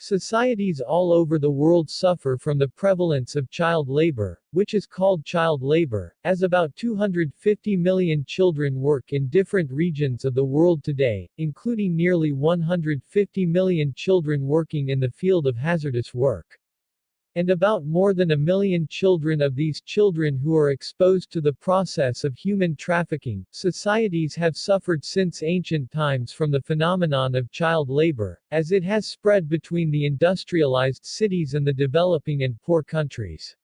Societies all over the world suffer from the prevalence of child labor, which is called child labor, as about 250 million children work in different regions of the world today, including nearly 150 million children working in the field of hazardous work. And about more than 1 million children of these children who are exposed to the process of human trafficking. Societies have suffered since ancient times from the phenomenon of child labor, as it has spread between the industrialized cities and the developing and poor countries.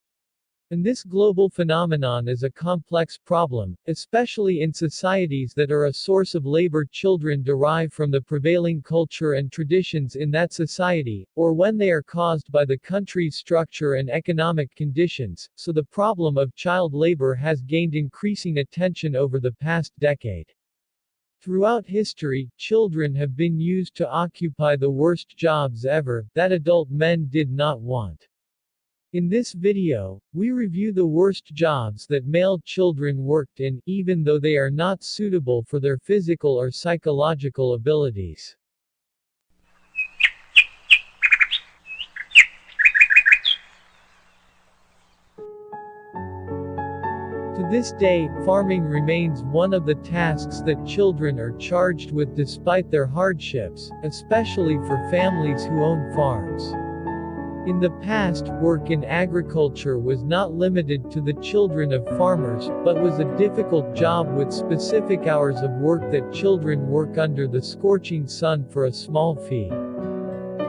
And this global phenomenon is a complex problem, especially in societies that are a source of labor. Children derive from the prevailing culture and traditions in that society, or when they are caused by the country's structure and economic conditions, so the problem of child labor has gained increasing attention over the past decade. Throughout history, children have been used to occupy the worst jobs ever, that adult men did not want. In this video, we review the worst jobs that male children worked in, even though they are not suitable for their physical or psychological abilities. To this day, farming remains one of the tasks that children are charged with despite their hardships, especially for families who own farms. In the past, work in agriculture was not limited to the children of farmers, but was a difficult job with specific hours of work that children work under the scorching sun for a small fee.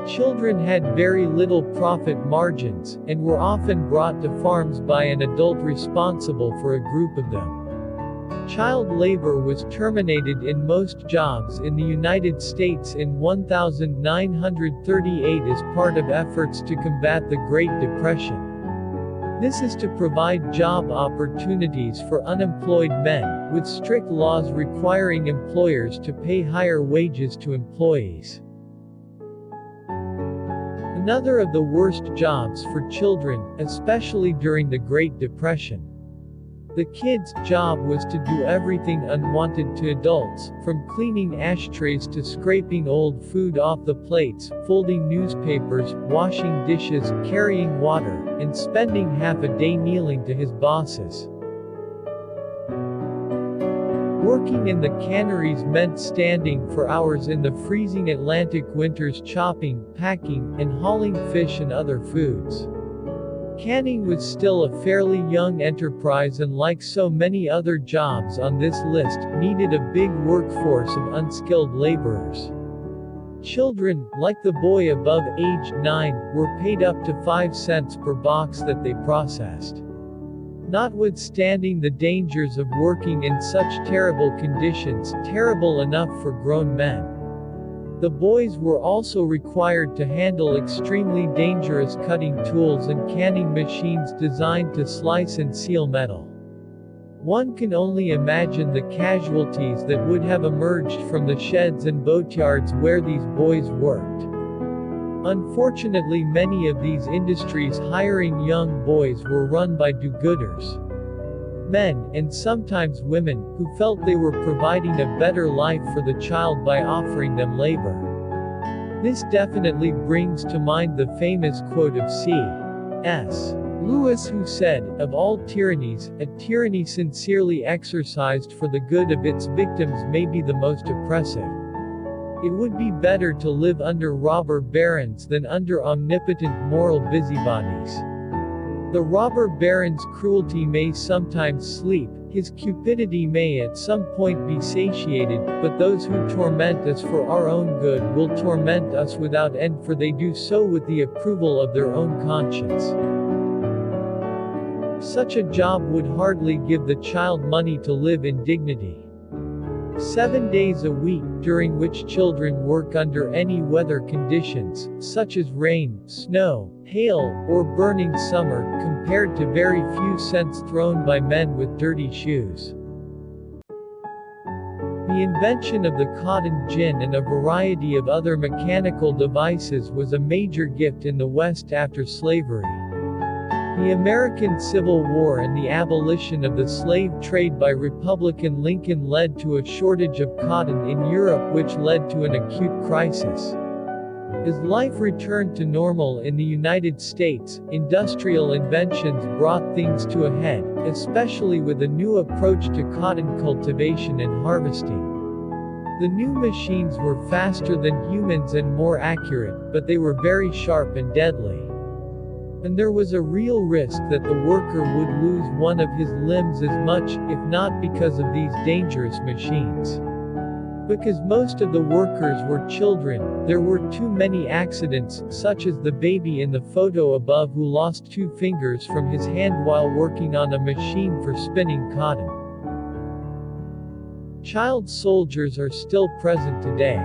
Children had very little profit margins, and were often brought to farms by an adult responsible for a group of them. Child labor was terminated in most jobs in the United States in 1938 as part of efforts to combat the Great Depression. This is to provide job opportunities for unemployed men, with strict laws requiring employers to pay higher wages to employees. Another of the worst jobs for children, especially during the Great Depression. The kids' job was to do everything unwanted to adults, from cleaning ashtrays to scraping old food off the plates, folding newspapers, washing dishes, carrying water, and spending half a day kneeling to his bosses. Working in the canneries meant standing for hours in the freezing Atlantic winters chopping, packing, and hauling fish and other foods. Canning was still a fairly young enterprise and, like so many other jobs on this list, needed a big workforce of unskilled laborers. Children, like the boy above age 9, were paid up to 5 cents per box that they processed. Notwithstanding the dangers of working in such terrible conditions, terrible enough for grown men, the boys were also required to handle extremely dangerous cutting tools and canning machines designed to slice and seal metal. One can only imagine the casualties that would have emerged from the sheds and boatyards where these boys worked. Unfortunately, many of these industries hiring young boys were run by do-gooders. Men, and sometimes women, who felt they were providing a better life for the child by offering them labor. This definitely brings to mind the famous quote of C.S. Lewis, who said, "Of all tyrannies, a tyranny sincerely exercised for the good of its victims may be the most oppressive. It would be better to live under robber barons than under omnipotent moral busybodies." The robber baron's cruelty may sometimes sleep, his cupidity may at some point be satiated, but those who torment us for our own good will torment us without end, for they do so with the approval of their own conscience. Such a job would hardly give the child money to live in dignity. 7 days a week, during which children work under any weather conditions, such as rain, snow, hail, or burning summer, compared to very few cents thrown by men with dirty shoes. The invention of the cotton gin and a variety of other mechanical devices was a major gift in the West after slavery. The American Civil War and the abolition of the slave trade by Republican Lincoln led to a shortage of cotton in Europe, which led to an acute crisis. As life returned to normal in the United States, industrial inventions brought things to a head, especially with a new approach to cotton cultivation and harvesting. The new machines were faster than humans and more accurate, but they were very sharp and deadly. And there was a real risk that the worker would lose one of his limbs as much, if not because of these dangerous machines. Because most of the workers were children, there were too many accidents, such as the baby in the photo above who lost 2 fingers from his hand while working on a machine for spinning cotton. Child soldiers are still present today.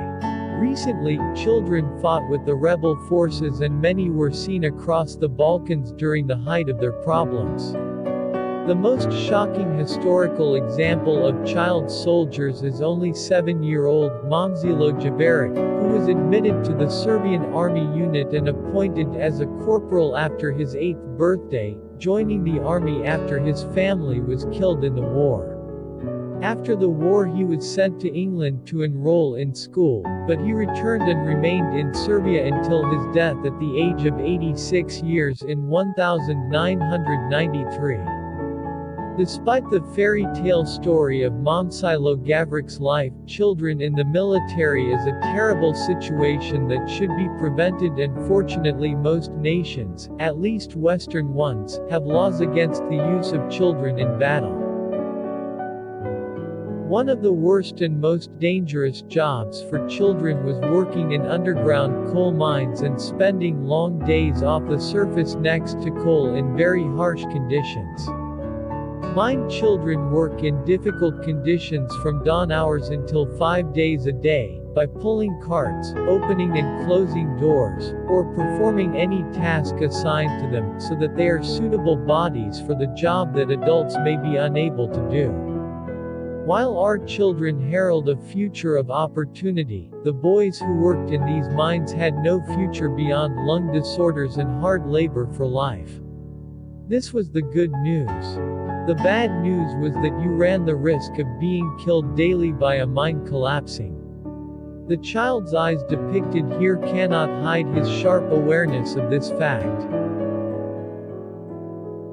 Recently, children fought with the rebel forces and many were seen across the Balkans during the height of their problems. The most shocking historical example of child soldiers is only 7-year-old Momcilo Jabaric, who was admitted to the Serbian army unit and appointed as a corporal after his 8th birthday, joining the army after his family was killed in the war. After the war he was sent to England to enroll in school, but he returned and remained in Serbia until his death at the age of 86 years in 1993. Despite the fairy tale story of Momcilo Gavric's life, children in the military is a terrible situation that should be prevented, and fortunately most nations, at least Western ones, have laws against the use of children in battle. One of the worst and most dangerous jobs for children was working in underground coal mines and spending long days off the surface next to coal in very harsh conditions. Mine children work in difficult conditions from dawn hours until 5 days a day, by pulling carts, opening and closing doors, or performing any task assigned to them, so that they are suitable bodies for the job that adults may be unable to do. While our children herald a future of opportunity, the boys who worked in these mines had no future beyond lung disorders and hard labor for life. This was the good news. The bad news was that you ran the risk of being killed daily by a mine collapsing. The child's eyes depicted here cannot hide his sharp awareness of this fact.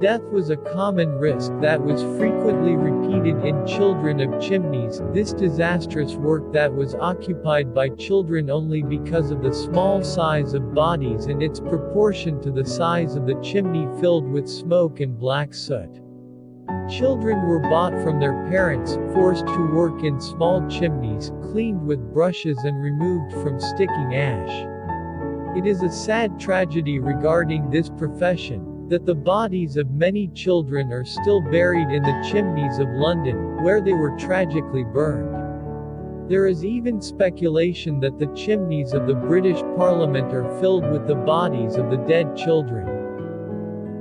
Death was a common risk that was frequently repeated in children of chimneys, this disastrous work that was occupied by children only because of the small size of bodies and its proportion to the size of the chimney filled with smoke and black soot. Children were bought from their parents, forced to work in small chimneys, cleaned with brushes and removed from sticking ash. It is a sad tragedy regarding this profession, that the bodies of many children are still buried in the chimneys of London, where they were tragically burned. There is even speculation that the chimneys of the British Parliament are filled with the bodies of the dead children.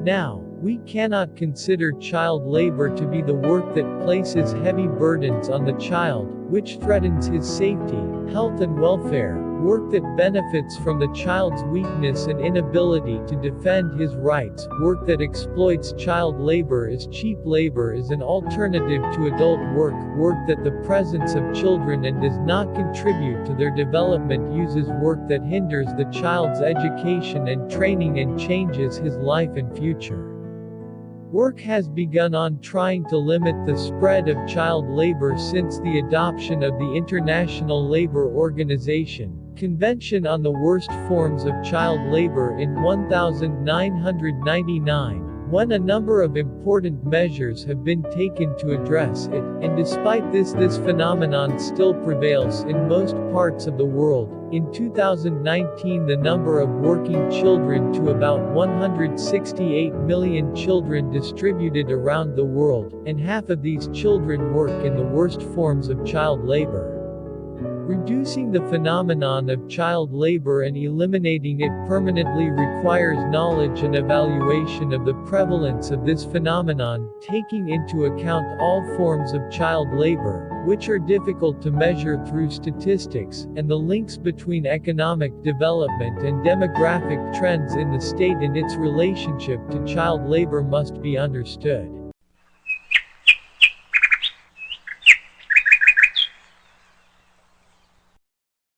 Now, we cannot consider child labor to be the work that places heavy burdens on the child, which threatens his safety, health and welfare, work that benefits from the child's weakness and inability to defend his rights, work that exploits child labor as cheap labor is an alternative to adult work, work that the presence of children and does not contribute to their development uses work that hinders the child's education and training and changes his life and future. Work has begun on trying to limit the spread of child labor since the adoption of the International Labour Organization Convention on the Worst Forms of Child Labor in 1999, when a number of important measures have been taken to address it, and despite this phenomenon still prevails in most parts of the world. In 2019 the number of working children to about 168 million children distributed around the world, and half of these children work in the worst forms of child labor. Reducing the phenomenon of child labor and eliminating it permanently requires knowledge and evaluation of the prevalence of this phenomenon, taking into account all forms of child labor, which are difficult to measure through statistics, and the links between economic development and demographic trends in the state and its relationship to child labor must be understood.